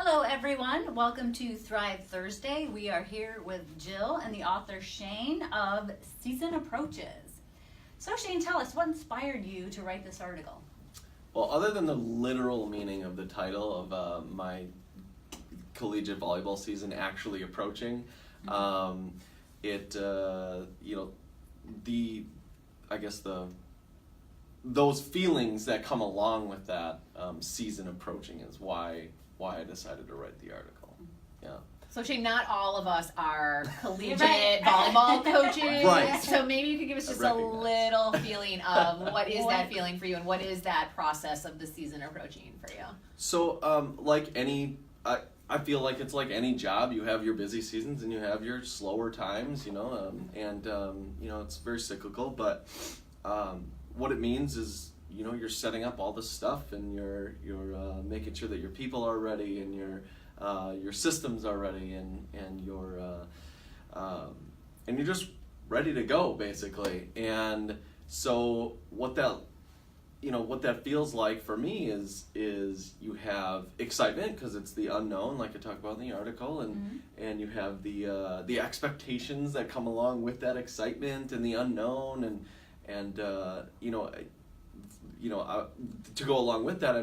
Hello everyone, welcome to Thrive Thursday. We are here with Jill and the author Shane of Season Approaches. So Shane, tell us, what inspired you to write this article? Well, other than the literal meaning of the title of my collegiate volleyball season actually approaching, those feelings that come along with that season approaching is why I decided to write the article. Yeah. So Shane, not all of us are collegiate Right. volleyball coaches. Right. So maybe you could give us just a little feeling of what is that feeling for you and what is that process of the season approaching for you? So, I feel like it's like any job. You have your busy seasons and you have your slower times, it's very cyclical. But what it means is, you're setting up all this stuff and you're making sure that your people are ready and your systems are ready and you're just ready to go, basically. And so what that feels like for me is you have excitement because it's the unknown, like I talk about in the article, and you have the expectations that come along with that excitement and the unknown, and to go along with that,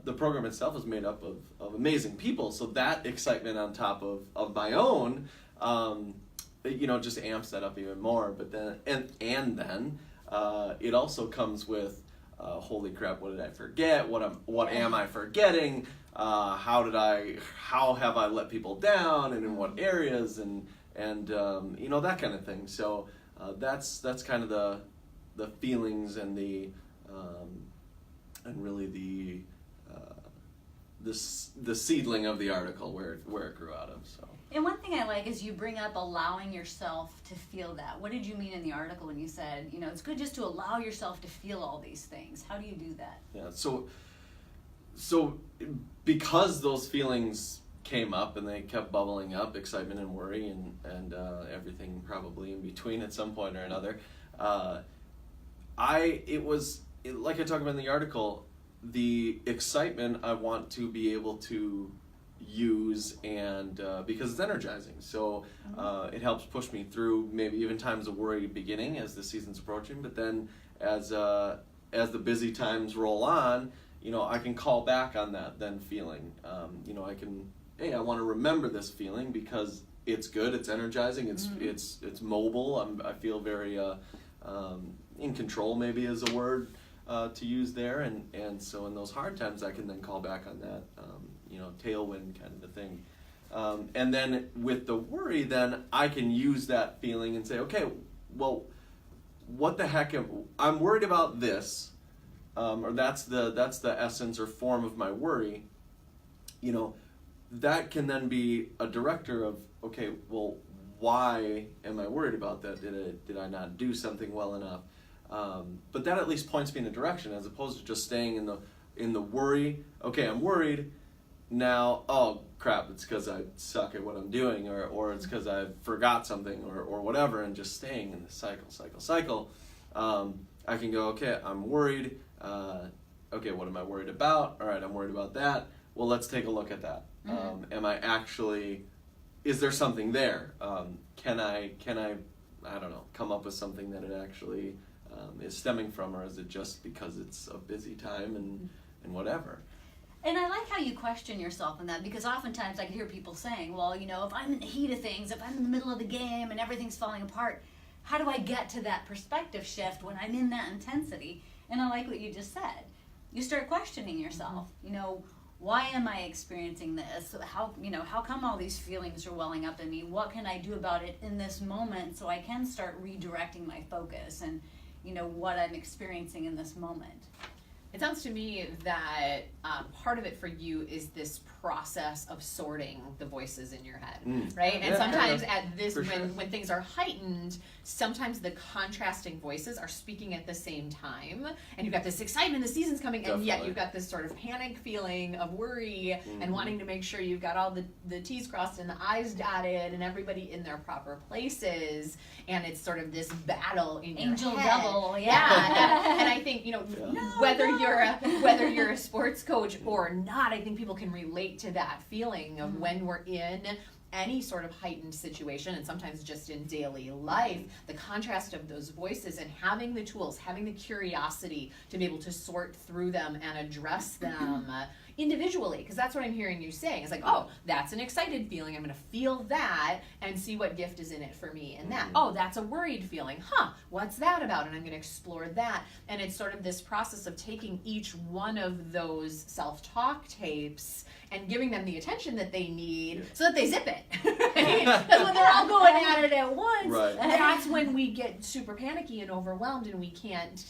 the program itself is made up of amazing people, so that excitement on top of my own, just amps that up even more. But then then it also comes with holy crap, what did I forget? What am I forgetting? How have I let people down, and in what areas, and that kind of thing. So that's kind of the feelings and really the seedling of the article where it grew out of. So. And one thing I like is you bring up allowing yourself to feel that. What did you mean in the article when you said, it's good just to allow yourself to feel all these things? How do you do that? Yeah, so because those feelings came up and they kept bubbling up, excitement and worry and everything probably in between at some point or another, like I talk about in the article, the excitement I want to be able to use and because it's energizing, so it helps push me through maybe even times of worry beginning as the season's approaching, but then as the busy times roll on, I can call back on that then feeling. I want to remember this feeling because it's good, it's energizing, it's mobile. I feel very in control, maybe is a word to use there, and so in those hard times I can then call back on that tailwind kind of a thing, and then with the worry, then I can use that feeling and say, okay, well, what the heck I'm worried about this, or that's the essence or form of my worry. That can then be a director of, okay, well, why am I worried about that? Did I not do something well enough? But that at least points me in a direction, as opposed to just staying in the worry. Okay, I'm worried. Now, oh crap, it's because I suck at what I'm doing, or it's because I forgot something, or whatever, and just staying in the cycle. I can go, okay, I'm worried. Okay, what am I worried about? All right, I'm worried about that. Well, let's take a look at that. Is there something there? Can I don't know, come up with something that it actually is stemming from, or is it just because it's a busy time and whatever? And I like how you question yourself in that, because oftentimes I hear people saying, well, if I'm in the heat of things, if I'm in the middle of the game and everything's falling apart, how do I get to that perspective shift when I'm in that intensity? And I like what you just said. You start questioning yourself. Why am I experiencing this? How come all these feelings are welling up in me? What can I do about it in this moment so I can start redirecting my focus and, what I'm experiencing in this moment? It sounds to me that part of it for you is this process of sorting the voices in your head, right? And sometimes when things are heightened, sometimes the contrasting voices are speaking at the same time, and you've got this excitement, the season's coming, and yet you've got this sort of panic feeling of worry and wanting to make sure you've got all the T's crossed and the I's dotted and everybody in their proper places, and it's sort of this battle in Angel your head. double, Yeah. And I think, whether you're a sports coach or not, I think people can relate to that feeling of when we're in any sort of heightened situation, and sometimes just in daily life, the contrast of those voices and having the tools, having the curiosity to be able to sort through them and address them individually, because that's what I'm hearing you saying. It's like, oh, that's an excited feeling. I'm going to feel that and see what gift is in it for me in that. Oh, that's a worried feeling. What's that about? And I'm going to explore that. And it's sort of this process of taking each one of those self-talk tapes and giving them the attention that they need so that they zip it. Because when they're all going at it at once, that's when we get super panicky and overwhelmed, and we can't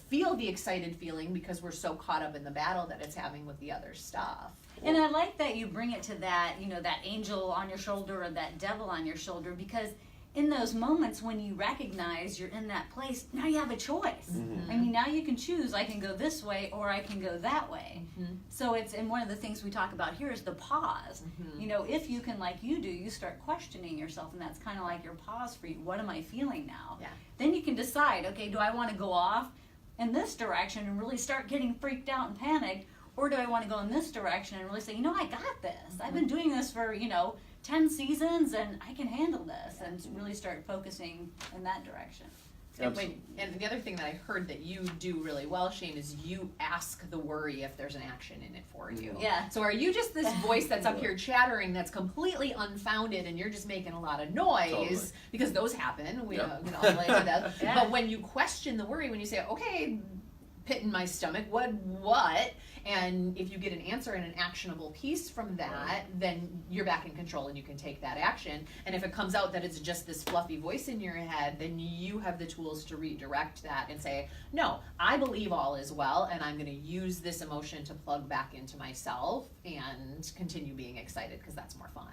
feel the excited feeling because we're so caught up in the battle that it's having with the other stuff. And I like that you bring it to that, that angel on your shoulder or that devil on your shoulder, because in those moments when you recognize you're in that place, now you have a choice. I mean, now you can choose, I can go this way or I can go that way. So and one of the things we talk about here is the pause. If you can, like you do, you start questioning yourself, and that's kind of like your pause for you. What am I feeling now? Then you can decide, okay, do I want to go off in this direction and really start getting freaked out and panicked, or do I want to go in this direction and really say, I got this. I've been doing this for 10 seasons and I can handle this, and really start focusing in that direction. And the other thing that I heard that you do really well, Shane, is you ask the worry if there's an action in it for you. So are you just this voice that's up here chattering that's completely unfounded, and you're just making a lot of noise, because those happen, we can all relate to that. But when you question the worry, when you say, okay, pit in my stomach, what? And if you get an answer and an actionable piece from that, then you're back in control and you can take that action. And if it comes out that it's just this fluffy voice in your head, then you have the tools to redirect that and say, no, I believe all is well, and I'm going to use this emotion to plug back into myself and continue being excited, because that's more fun.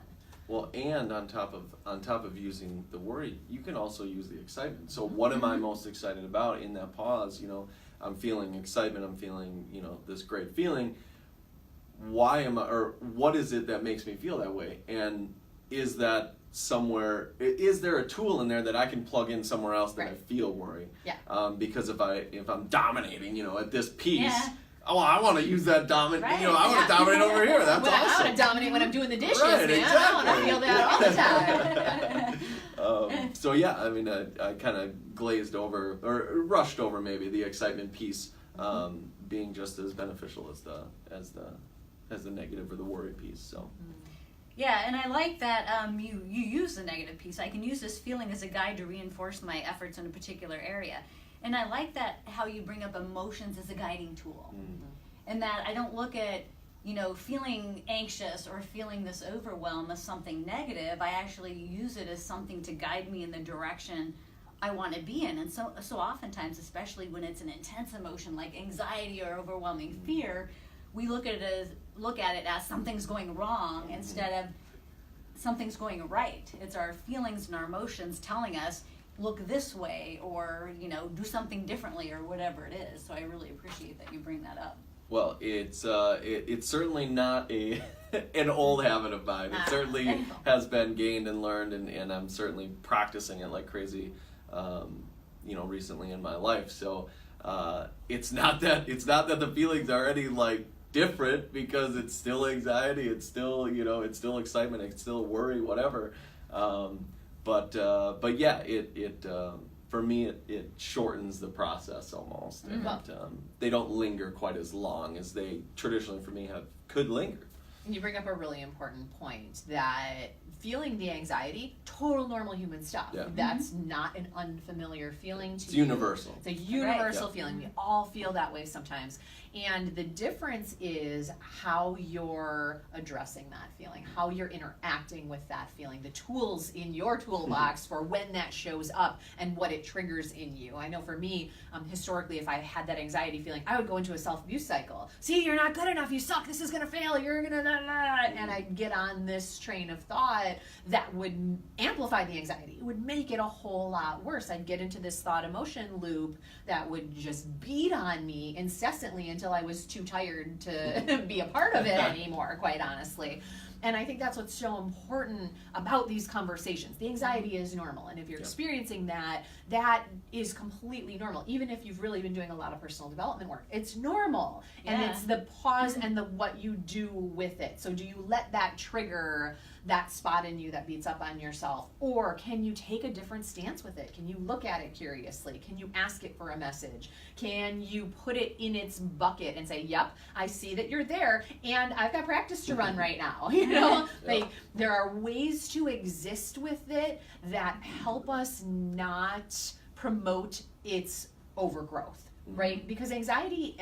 Well, and on top of using the worry, you can also use the excitement. So what am I most excited about in that pause? I'm feeling excitement, I'm feeling, this great feeling. Why am I, or what is it that makes me feel that way? And is that somewhere, is there a tool in there that I can plug in somewhere else that I feel worry? Because if I'm dominating, at this piece, I want to use that dominant, I want to dominate over here. That's awesome. I want to dominate when I'm doing the dishes, man. Exactly. I want to feel that all the time. So I kind of glazed over, or rushed over maybe, the excitement piece being just as beneficial as the negative or the worry piece. So. Yeah, and I like that you use the negative piece. I can use this feeling as a guide to reinforce my efforts in a particular area. And I like that how you bring up emotions as a guiding tool. And that I don't look at, feeling anxious or feeling this overwhelm as something negative. I actually use it as something to guide me in the direction I want to be in. And so oftentimes, especially when it's an intense emotion like anxiety or overwhelming fear, we look at it as something's going wrong instead of something's going right. It's our feelings and our emotions telling us, look this way, or do something differently, or whatever it is. So I really appreciate that you bring that up. Well, it's certainly not an old habit of mine. It certainly has been gained and learned, and I'm certainly practicing it like crazy, recently in my life. So it's not that the feelings are any like different, because it's still anxiety, it's still it's still excitement, it's still worry, whatever. But yeah, it for me it shortens the process almost, and they don't linger quite as long as they traditionally for me could linger. And you bring up a really important point, that feeling the anxiety, total normal human stuff. That's not an unfamiliar feeling to It's universal. It's a universal feeling. We all feel that way sometimes. And the difference is how you're addressing that feeling, how you're interacting with that feeling, the tools in your toolbox for when that shows up and what it triggers in you. I know for me, historically, if I had that anxiety feeling, I would go into a self-abuse cycle. See, you're not good enough, you suck, this is going to fail, you're going to, and I'd get on this train of thought that would amplify the anxiety. It would make it a whole lot worse. I'd get into this thought-emotion loop that would just beat on me incessantly until I was too tired to be a part of it anymore, quite honestly. And I think that's what's so important about these conversations. The anxiety is normal, and if you're experiencing that, that is completely normal. Even if you've really been doing a lot of personal development work, it's normal. And it's the pause and the what you do with it. So do you let that trigger that spot in you that beats up on yourself? Or can you take a different stance with it? Can you look at it curiously? Can you ask it for a message? Can you put it in its bucket and say, yep, I see that you're there, and I've got practice to run right now. You know, like there are ways to exist with it that help us not promote its overgrowth. Right? Because anxiety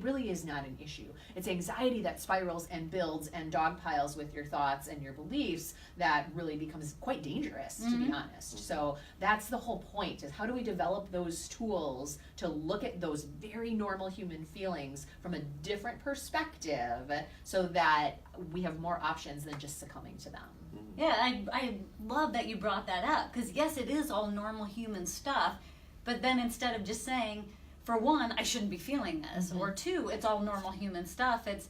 really is not an issue. It's anxiety that spirals and builds and dogpiles with your thoughts and your beliefs that really becomes quite dangerous, to be honest. So that's the whole point, is how do we develop those tools to look at those very normal human feelings from a different perspective so that we have more options than just succumbing to them. Yeah, I love that you brought that up, because yes, it is all normal human stuff, but then instead of just saying, for one, I shouldn't be feeling this, or two, it's all normal human stuff, it's,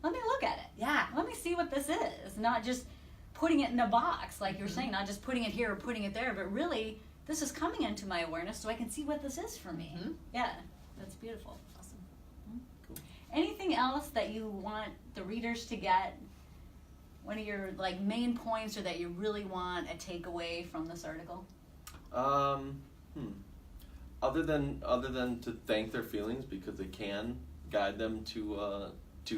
let me look at it. Yeah. Let me see what this is. Not just putting it in a box, like you're saying, not just putting it here or putting it there, but really, this is coming into my awareness so I can see what this is for me. Yeah, that's beautiful. Awesome. Cool. Anything else that you want the readers to get? One of your like main points, or that you really want a takeaway from this article? Other than to thank their feelings, because they can guide them to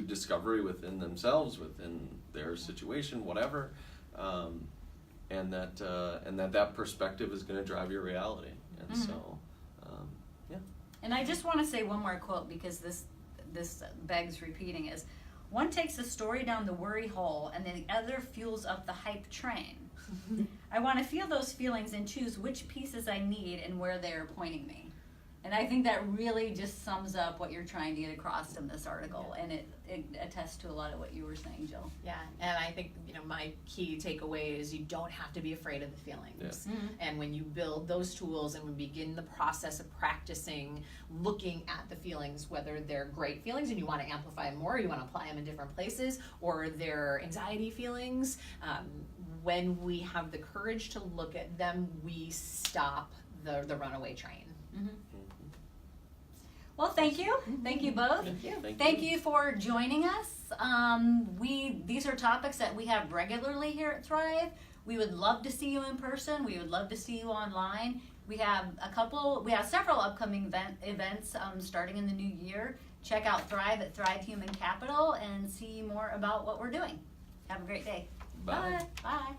discovery within themselves, within their situation, whatever, and that perspective is going to drive your reality. And so, yeah. And I just want to say one more quote, because this begs repeating, is, one takes the story down the worry hole and the other fuels up the hype train. I want to feel those feelings and choose which pieces I need and where they are pointing me. And I think that really just sums up what you're trying to get across in this article, and it attests to a lot of what you were saying, Jill. Yeah, and I think, my key takeaway is you don't have to be afraid of the feelings. And when you build those tools and we begin the process of practicing looking at the feelings, whether they're great feelings and you want to amplify them more, you want to apply them in different places, or they're anxiety feelings, when we have the courage to look at them, we stop the runaway train. Well, thank you. Thank you both. Thank you for joining us. These are topics that we have regularly here at Thrive. We would love to see you in person. We would love to see you online. We have several upcoming events starting in the new year. Check out Thrive at Thrive Human Capital and see more about what we're doing. Have a great day. Bye. Bye.